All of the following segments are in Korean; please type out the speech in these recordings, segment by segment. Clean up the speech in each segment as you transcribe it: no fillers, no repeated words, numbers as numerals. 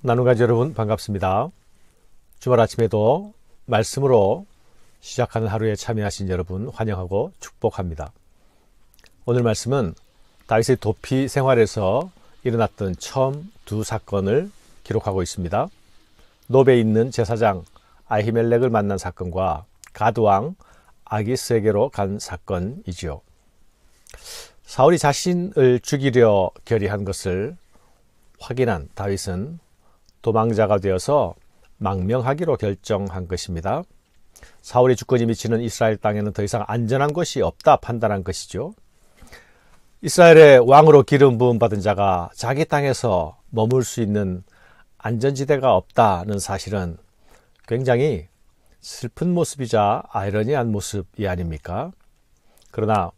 나눔가족 여러분 반갑습니다. 주말 아침에도 말씀으로 시작하는 하루에 참여하신 여러분 환영하고 축복합니다. 오늘 말씀은 다윗의 도피 생활에서 일어났던 처음 두 사건을 기록하고 있습니다. 노베에 있는 제사장 아히멜렉을 만난 사건과 가드왕 아기스에게로 간 사건이지요. 사울이 자신을 죽이려 결의한 것을 확인한 다윗은 도망자가 되어서 망명하기로 결정한 것입니다. 사울의 주권이 미치는 이스라엘 땅에는 더 이상 안전한 곳이 없다 판단한 것이죠. 이스라엘의 왕으로 기름 부음 받은 자가 자기 땅에서 머물 수 있는 안전지대가 없다는 사실은 굉장히 슬픈 모습이자 아이러니한 모습이 아닙니까? 그러나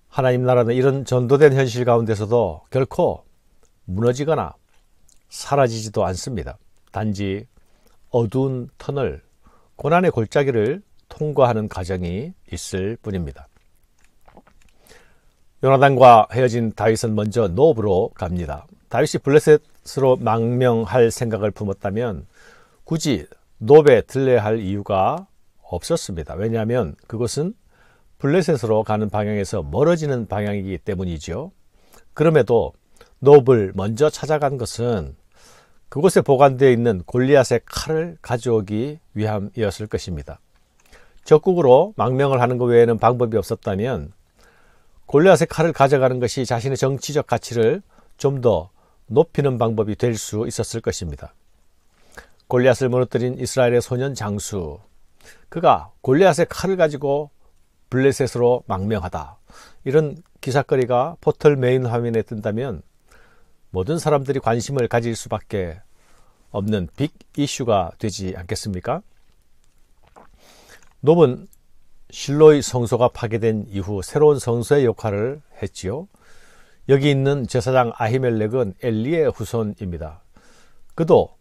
하나님 나라는 이런 전도된 현실 가운데서도 결코 무너지거나 사라지지도 않습니다. 단지 어두운 터널, 고난의 골짜기를 통과하는 과정이 있을 뿐입니다. 요나단과 헤어진 다윗은 먼저 노브로 갑니다. 다윗이 블레셋으로 망명할 생각을 품었다면 굳이 노브에 들러야 할 이유가 없었습니다. 왜냐하면 그곳은 블레셋으로 가는 방향에서 멀어지는 방향이기 때문이죠. 그럼에도 노브를 먼저 찾아간 것은 그곳에 보관되어 있는 골리앗의 칼을 가져오기 위함이었을 것입니다. 적국으로 망명을 하는 것 외에는 방법이 없었다면 골리앗의 칼을 가져가는 것이 자신의 정치적 가치를 좀 더 높이는 방법이 될 수 있었을 것입니다. 골리앗을 무너뜨린 이스라엘의 소년 장수, 그가 골리앗의 칼을 가지고 블레셋으로 망명하다, 이런 기사거리가 포털 메인 화면에 뜬다면 모든 사람들이 관심을 가질 수밖에 없는 빅 이슈가 되지 않겠습니까? 노브는 실로의 성소가 파괴된 이후 새로운 성소의 역할을 했지요. 여기 있는 제사장 아히멜렉은 엘리의 후손입니다. 그도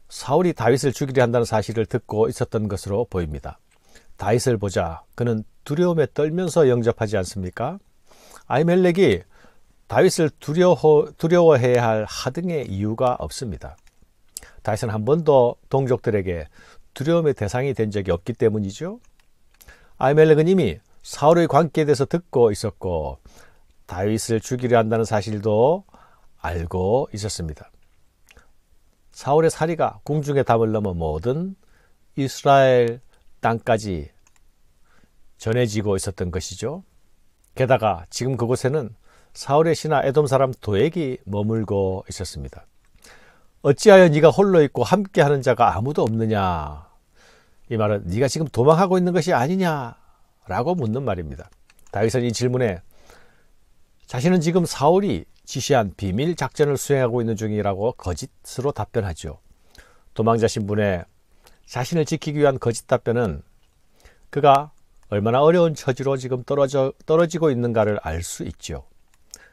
사울이 다윗을 죽이려 한다는 사실을 듣고 있었던 것으로 보입니다. 다윗을 보자 그는 두려움에 떨면서 영접하지 않습니까? 아히멜렉이 다윗을 두려워해야 할 하등의 이유가 없습니다. 다윗은 한 번도 동족들에게 두려움의 대상이 된 적이 없기 때문이죠. 아히멜렉은 이미 사울의 관계에 대해서 듣고 있었고 다윗을 죽이려 한다는 사실도 알고 있었습니다. 사울의 사리가 궁중의 담을 넘어 모든 이스라엘 땅까지 전해지고 있었던 것이죠. 게다가 지금 그곳에는 사울의 신하 에돔 사람 도액이 머물고 있었습니다. 어찌하여 네가 홀로 있고 함께하는 자가 아무도 없느냐? 이 말은 네가 지금 도망하고 있는 것이 아니냐라고 묻는 말입니다. 다윗은 이 질문에 자신은 지금 사울이 지시한 비밀 작전을 수행하고 있는 중이라고 거짓으로 답변하죠. 도망자 신분에 자신을 지키기 위한 거짓 답변은 그가 얼마나 어려운 처지로 지금 떨어지고 있는가를 알 수 있죠.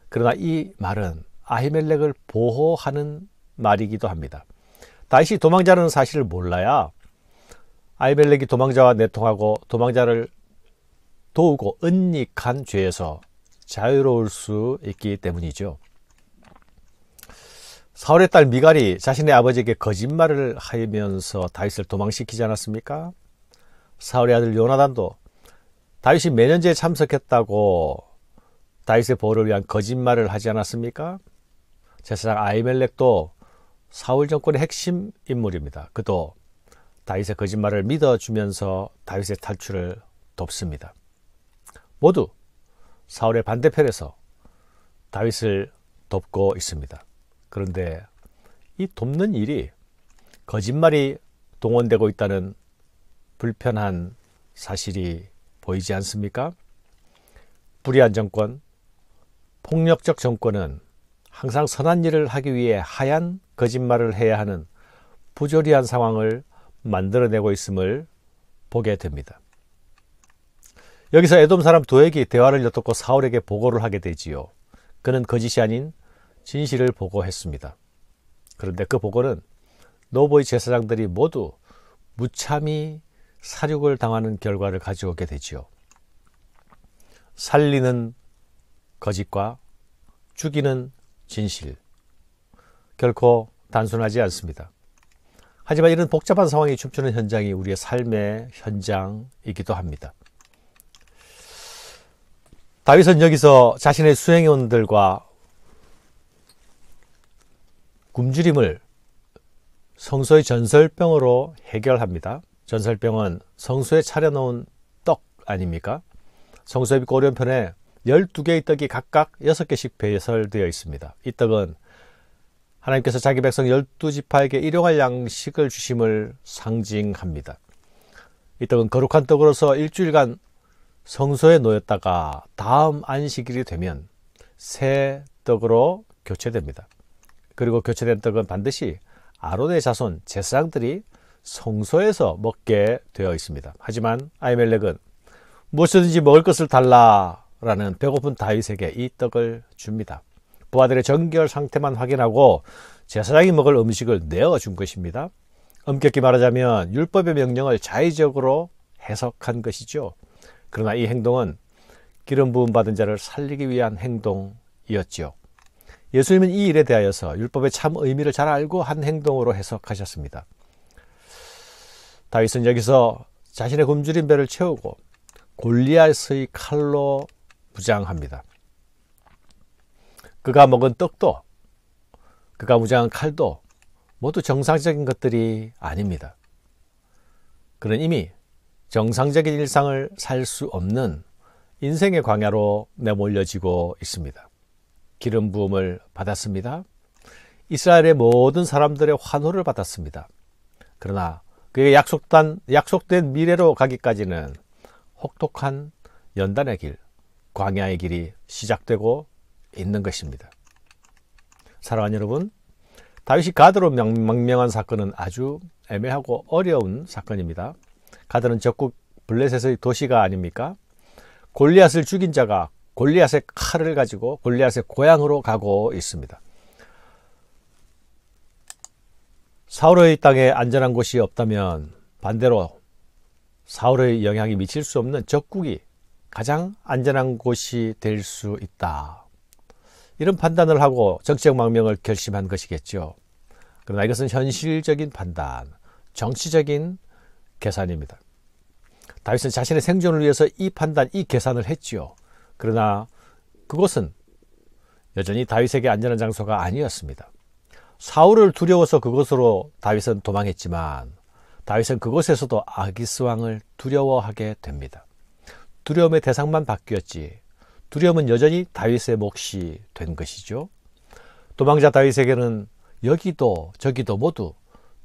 그러나 이 말은 아히멜렉을 보호하는 말이기도 합니다. 다윗이 도망자라는 사실을 몰라야 아히멜렉이 도망자와 내통하고 도망자를 도우고 은닉한 죄에서 자유로울 수 있기 때문이죠. 사울의 딸 미갈이 자신의 아버지에게 거짓말을 하면서 다윗을 도망시키지 않았습니까? 사울의 아들 요나단도 다윗이 매년제에 참석했다고 다윗의 보호를 위한 거짓말을 하지 않았습니까? 제사장 아히멜렉도 사울 정권의 핵심 인물입니다. 그도 다윗의 거짓말을 믿어주면서 다윗의 탈출을 돕습니다. 모두 사울의 반대편에서 다윗을 돕고 있습니다. 그런데 이 돕는 일이 거짓말이 동원되고 있다는 불편한 사실이 보이지 않습니까? 불의한 정권, 폭력적 정권은 항상 선한 일을 하기 위해 하얀 거짓말을 해야 하는 부조리한 상황을 만들어내고 있음을 보게 됩니다. 여기서 에돔 사람 도액이 대화를 엿듣고 사울에게 보고를 하게 되지요. 그는 거짓이 아닌 진실을 보고했습니다. 그런데 그 보고는 노브의 제사장들이 모두 무참히 사륙을 당하는 결과를 가져오게 되지요. 살리는 거짓과 죽이는 진실, 결코 단순하지 않습니다. 하지만 이런 복잡한 상황이 춤추는 현장이 우리의 삶의 현장이기도 합니다. 다윗은 여기서 자신의 수행원들과 굶주림을 성소의 전설병으로 해결합니다. 전설병은 성소에 차려놓은 떡 아닙니까? 성소의 빛 오른편에 12개의 떡이 각각 6개씩 배설되어 있습니다. 이 떡은 하나님께서 자기 백성 12지파에게 일용할 양식을 주심을 상징합니다. 이 떡은 거룩한 떡으로서 일주일간 성소에 놓였다가 다음 안식일이 되면 새 떡으로 교체됩니다. 그리고 교체된 떡은 반드시 아론의 자손 제사장들이 성소에서 먹게 되어 있습니다. 하지만 아히멜렉은 무엇이든지 먹을 것을 달라라는 배고픈 다윗에게 이 떡을 줍니다. 부하들의 정결 상태만 확인하고 제사장이 먹을 음식을 내어준 것입니다. 엄격히 말하자면 율법의 명령을 자의적으로 해석한 것이죠. 그러나 이 행동은 기름 부음 받은 자를 살리기 위한 행동이었지요. 예수님은 이 일에 대하여서 율법의 참 의미를 잘 알고 한 행동으로 해석하셨습니다. 다윗은 여기서 자신의 굶주린 배를 채우고 골리앗의 칼로 무장합니다. 그가 먹은 떡도 그가 무장한 칼도 모두 정상적인 것들이 아닙니다. 그는 이미 정상적인 일상을 살 수 없는 인생의 광야로 내몰려지고 있습니다. 기름 부음을 받았습니다. 이스라엘의 모든 사람들의 환호를 받았습니다. 그러나 그에게 약속된 미래로 가기까지는 혹독한 연단의 길, 광야의 길이 시작되고 있는 것입니다. 사랑하는 여러분, 다윗이 가드로 망명한 사건은 아주 애매하고 어려운 사건입니다. 가드는 적국 블레셋의 도시가 아닙니까? 골리앗을 죽인 자가 골리앗의 칼을 가지고 골리앗의 고향으로 가고 있습니다. 사울의 땅에 안전한 곳이 없다면 반대로 사울의 영향이 미칠 수 없는 적국이 가장 안전한 곳이 될 수 있다. 이런 판단을 하고 정치적 망명을 결심한 것이겠죠. 그러나 이것은 현실적인 판단, 정치적인 계산입니다. 다윗은 자신의 생존을 위해서 이 판단, 이 계산을 했지요. 그러나 그곳은 여전히 다윗에게 안전한 장소가 아니었습니다. 사울을 두려워서 그곳으로 다윗은 도망했지만 다윗은 그곳에서도 아기스 왕을 두려워하게 됩니다. 두려움의 대상만 바뀌었지 두려움은 여전히 다윗의 몫이 된 것이죠. 도망자 다윗에게는 여기도 저기도 모두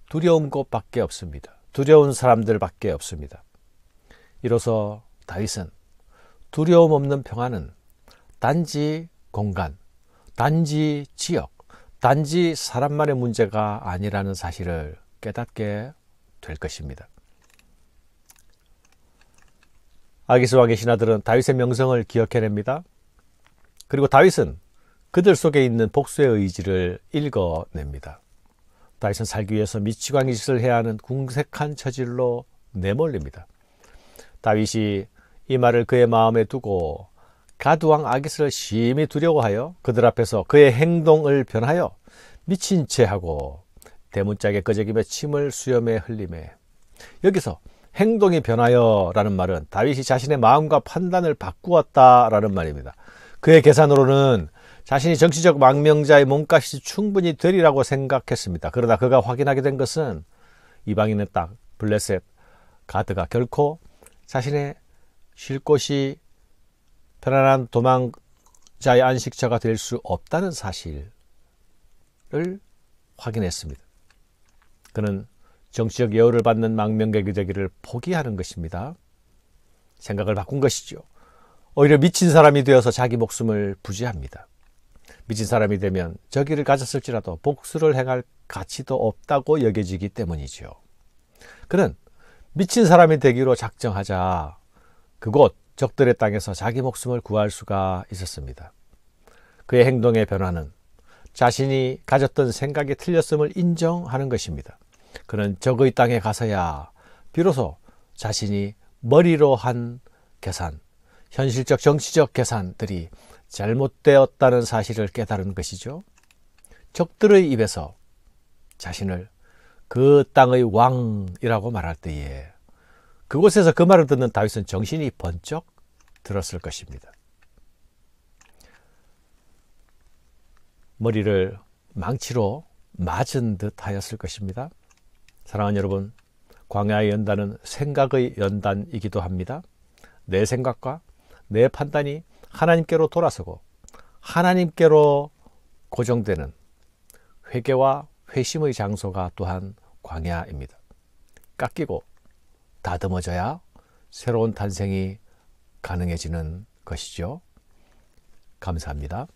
두려운 곳밖에 없습니다. 두려운 사람들밖에 없습니다. 이로써 다윗은 두려움 없는 평화는 단지 공간, 단지 지역, 단지 사람만의 문제가 아니라는 사실을 깨닫게 될 것입니다. 아기스 왕의 신하들은 다윗의 명성을 기억해냅니다. 그리고 다윗은 그들 속에 있는 복수의 의지를 읽어냅니다. 다윗은 살기 위해서 미치광이 짓을 해야 하는 궁색한 처질로 내몰립니다. 다윗이 이 말을 그의 마음에 두고 가드 왕 아기스를 심히 두려워하여 그들 앞에서 그의 행동을 변하여 미친 채 하고 대문짝에 끄적이며 침을 수염에 흘리매. 여기서 행동이 변하여 라는 말은 다윗이 자신의 마음과 판단을 바꾸었다라는 말입니다. 그의 계산으로는 자신이 정치적 망명자의 몸값이 충분히 되리라고 생각했습니다. 그러나 그가 확인하게 된 것은 이방인의 땅 블레셋 가드가 결코 자신의 쉴 곳이 편안한 도망자의 안식처가 될 수 없다는 사실을 확인했습니다. 그는 정치적 예우를 받는 망명객이 되기를 포기하는 것입니다. 생각을 바꾼 것이죠. 오히려 미친 사람이 되어서 자기 목숨을 부지합니다. 미친 사람이 되면 저기를 가졌을지라도 복수를 행할 가치도 없다고 여겨지기 때문이죠. 그는 미친 사람이 되기로 작정하자 그곳 적들의 땅에서 자기 목숨을 구할 수가 있었습니다. 그의 행동의 변화는 자신이 가졌던 생각이 틀렸음을 인정하는 것입니다. 그는 적의 땅에 가서야 비로소 자신이 머리로 한 계산, 현실적 정치적 계산들이 잘못되었다는 사실을 깨달은 것이죠. 적들의 입에서 자신을 그 땅의 왕이라고 말할 때에 그곳에서 그 말을 듣는 다윗은 정신이 번쩍 들었을 것입니다. 머리를 망치로 맞은 듯 하였을 것입니다. 사랑하는 여러분, 광야의 연단은 생각의 연단이기도 합니다. 내 생각과 내 판단이 하나님께로 돌아서고 하나님께로 고정되는 회개와 회심의 장소가 또한 광야입니다. 깎이고 다듬어져야 새로운 탄생이 가능해지는 것이죠. 감사합니다.